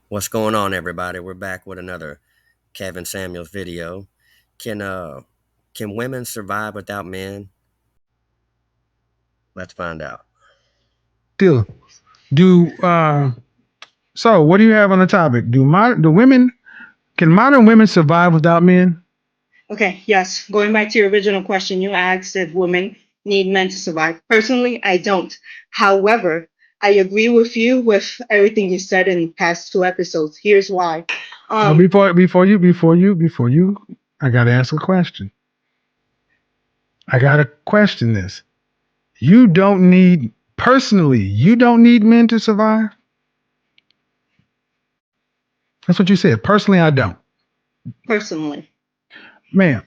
What's going on, everybody? We're back with another Kevin Samuels video. Can uh can women survive without men? Let's find out. Still, do so. What do you have on the topic? Do women can modern women survive without men? Okay, yes. Going back to your original question, you asked if women need men to survive. Personally, I don't. However, I agree with you with everything you said in the past two episodes. Here's why. Well, Um, before you, I gotta ask a question. I gotta question this. You don't need personally. You don't need men to survive. That's what you said. Personally, I don't. Personally, Man,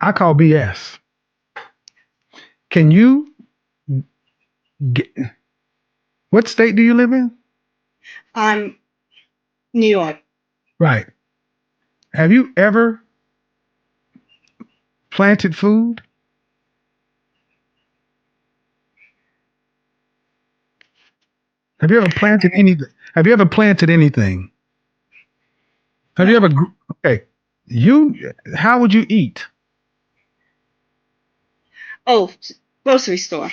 I call BS. Can you get? What state do you live in? I'm New York. Right. Have you ever planted food? Have you ever planted anything? Have you ever planted anything? Have you No. ever? Okay, you. How would you eat? Oh, grocery store.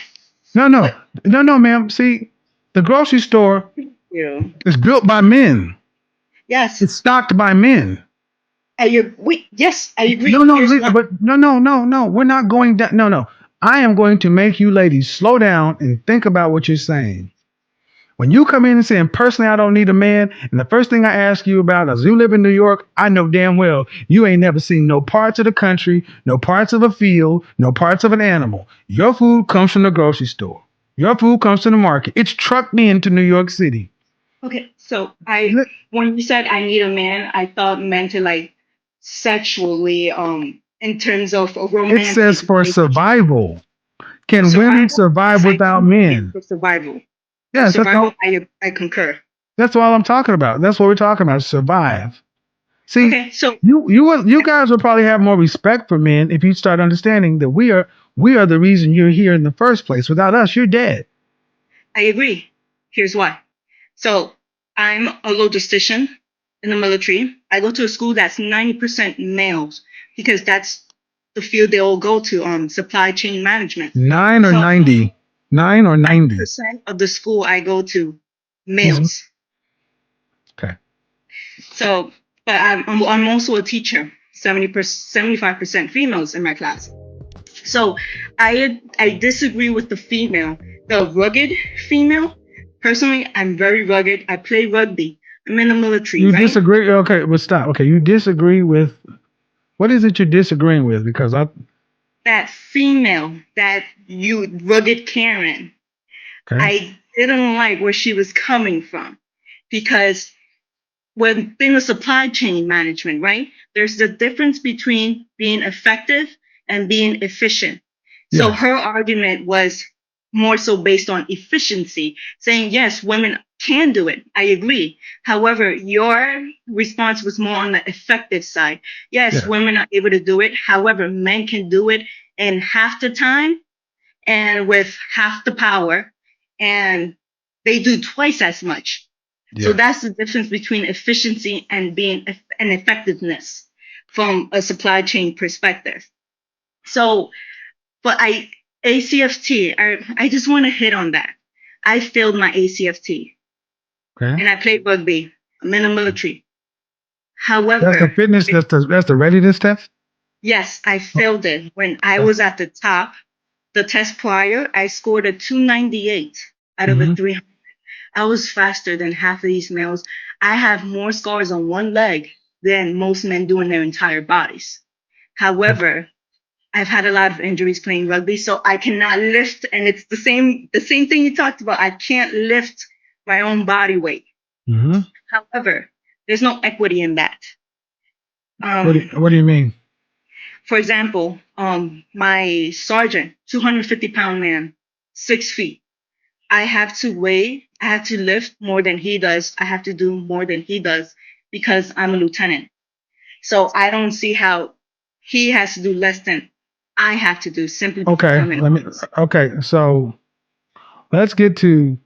No, no, But no, ma'am. See, the grocery store you, is built by men. yes, It's stocked by men. yes, I No, agree. no, Here's why. but no. We're not going down. No, no. I am going to make you ladies slow down and think about what you're saying. When you come in and saying, personally, I don't need a man, and the first thing I ask you about is you live in New York, I know damn well you ain't never seen no parts of the country, no parts of a field, no parts of an animal. Your food comes from the grocery store. Your food comes from the market. It's trucked into New York City. Okay, so when you said I need a man, I thought meant to like sexually, in terms of a It says romantic for relationship. survival. For Can women survival, survive yes, I without do. Yeah, men? for survival. For Yes, survival, I concur. that's all I'm talking about. That's what we're talking about. Survive. See, Okay, so you guys will probably have more respect for men if you start understanding that we are the reason you're here in the first place. Without us, you're dead. I agree. Here's why. So I'm a logistician in the military. I go to a school that's 90% males because that's the field they all go to, supply chain management. Nine or So 90. 9 or 90. 90% of the school I go to, Mhm. males. Okay. So, but I'm also a teacher, 75% females in my class. So I disagree with the female, the rugged female. Personally, I'm very rugged. I play rugby. I'm in the military, You right? disagree? Okay, but stop. Okay, you disagree with what is it you're disagreeing with? Because I That female, that you rugged Karen, okay. I didn't like where she was coming from because when in the supply chain management, right? There's the difference between being effective and being efficient. So Yes. her argument was more so based on efficiency, saying yes, women can do it. I agree. However, your response was more on the effective side. Yes, Yes. women are able to do it. However, men can do it in half the time and with half the power, and they do twice as much. So Yes. that's the difference between efficiency and being and effectiveness from a supply chain perspective. So, but I just want to hit on that. I failed my ACFT Okay. and I played rugby. I'm in the military. That's the However, fitness. That's the readiness test. yes, I failed it when I was at the top. The test prior, I scored a 298 out of a Mm-hmm. 300. I was faster than half of these males. I have more scars on one leg than most men do in their entire bodies. However, I've had a lot of injuries playing rugby, so I cannot lift, and it's the same thing you talked about. I can't lift my own body weight. Mm-hmm. However, there's no equity in that. What do Um, What do you mean? for example, my sergeant, 250-pound man, 6 feet. I have to lift more than he does. I have to do more than he does because I'm a lieutenant. So I don't see how he has to do less than I have to do simply because Okay. I'm an Let me. officer. Okay. So let's get to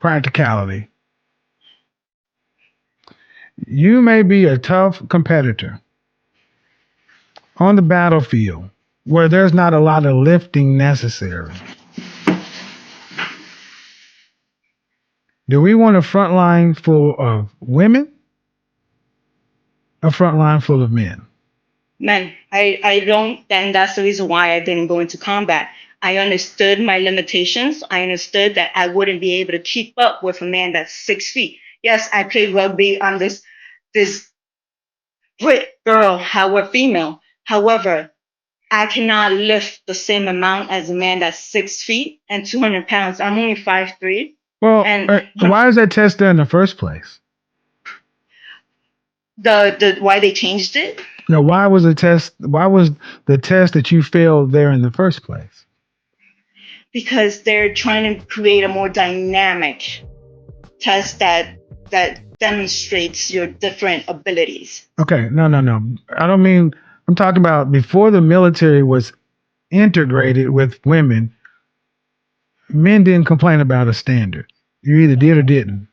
practicality. You may be a tough competitor on the battlefield where there's not a lot of lifting necessary. Do we want a front line full of women? A front line full of men? Man, I don't, and that's the reason why I didn't go into combat. I understood my limitations. I understood that I wouldn't be able to keep up with a man that's 6 feet. Yes, I played rugby on this Brit girl, however female. However, I cannot lift the same amount as a man that's 6 feet and 200 pounds. I'm only 5'3", Well, and why is that test there in the first place? the why they changed it. Now, why was the test? Why was the test that you failed there in the first place? Because they're trying to create a more dynamic test that demonstrates your different abilities. Okay, no. I don't mean. I'm talking about before the military was integrated with women. Men didn't complain about a standard. You either did or didn't.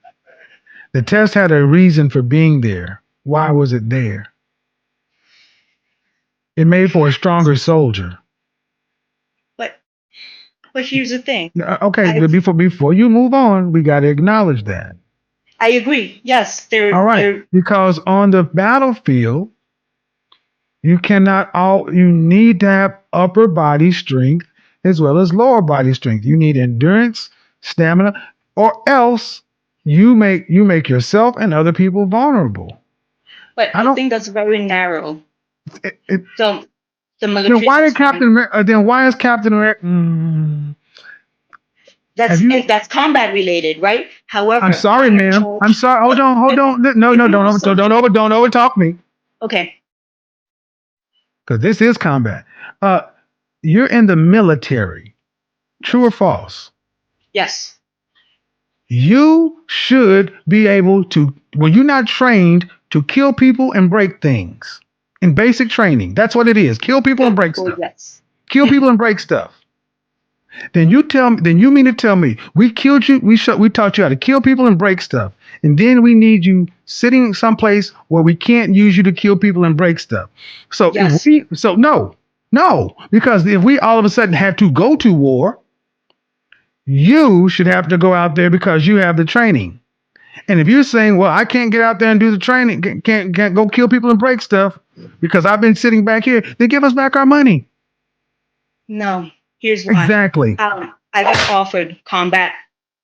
The test had a reason for being there. Why was it there? It made for a stronger soldier. But but here's the thing. Okay, I but before you move on, we got to acknowledge that. I agree. Yes, All right, they're because on the battlefield, you need to have upper body strength as well as lower body strength. You need endurance, stamina, or else you make yourself and other people vulnerable. but I I don't. think that's very narrow. It, So the then military is why did expanding. Captain America? Then why is Captain America? Have you? That's combat related, right? I'm However, I sorry, am ma'am. I'm charged. sorry. Hold on. No, If no, you also, don't over talk me okay, because this is combat. Uh, you're in the military. True or false? yes, You should be able to, when you're not trained, to kill people and break things. In basic training, that's what it is. Kill people and kill break people, stuff. yes. Kill people and break stuff. Then you mean to tell me we killed you, we taught you how to kill people and break stuff. And then we need you sitting someplace where we can't use you to kill people and break stuff. Yes, No, because if we all of a sudden have to go to war, you should have to go out there because you have the training. And if you're saying, well, I can't get out there and do the training, can't go kill people and break stuff because I've been sitting back here, then give us back our money. no, here's why. Exactly. I got offered combat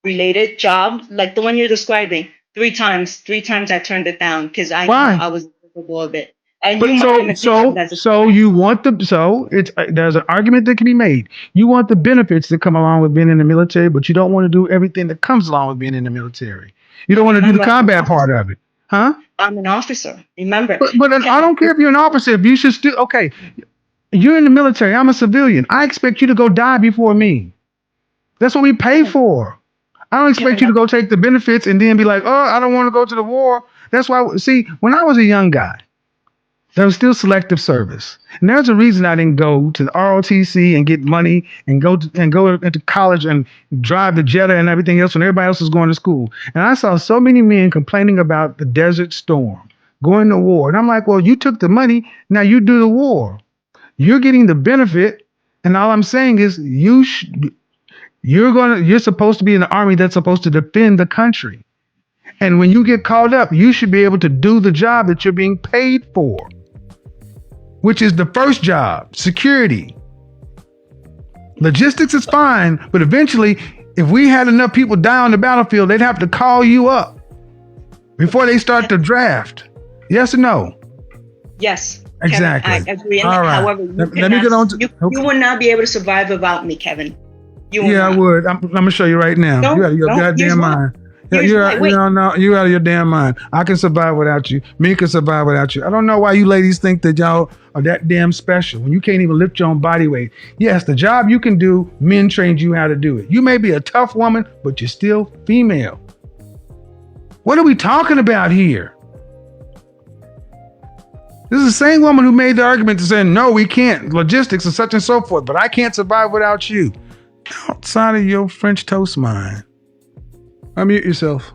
related job like the one you're describing 3 times. 3 times I turned it down because I thought Why? I was capable of it. I knew But my limitations as a soldier. you want the so it's there's an argument that can be made. You want the benefits that come along with being in the military, but you don't want to do everything that comes along with being in the military. You don't want to do the Remember, I'm an combat part officer. of it, huh? I'm an officer. Remember, But I Kevin. don't care if you're an officer. If you should still okay. You're in the military. I'm a civilian. I expect you to go die before me. That's what we pay Kevin, for. I don't expect Kevin, you to go take the benefits and then be like, oh, I don't want to go to the war. That's why, see, when I was a young guy, there was still selective service. And there's a reason I didn't go to the ROTC and get money and go into college and drive the Jetta and everything else when everybody else was going to school. And I saw so many men complaining about the Desert Storm, going to war. And I'm like, well, you took the money, now you do the war. You're getting the benefit, and all I'm saying is you're supposed to be in the army that's supposed to defend the country. And when you get called up, you should be able to do the job that you're being paid for, which is the first job, security. Logistics is fine, but eventually, if we had enough people die on the battlefield, they'd have to call you up before they start the draft. Yes or no? yes, Kevin, I Exactly. agree. And All right. however, Let me get on to. you will not be able to survive without me, Kevin. You will Yeah, I not. would. I'm gonna show you right now. You out No, of your no. Here's goddamn why. mind. Here's why. You Wait. don't know. You out of your damn mind. I can survive without you. Me can survive without you. I don't know why you ladies think that y'all are that damn special when you can't even lift your own body weight. Yes, the job you can do, men trained you how to do it. You may be a tough woman, but you're still female. What are we talking about here? This is the same woman who made the argument to say, no, we can't. Logistics and such and so forth, but I can't survive without you. Outside of your French toast mind. Unmute yourself.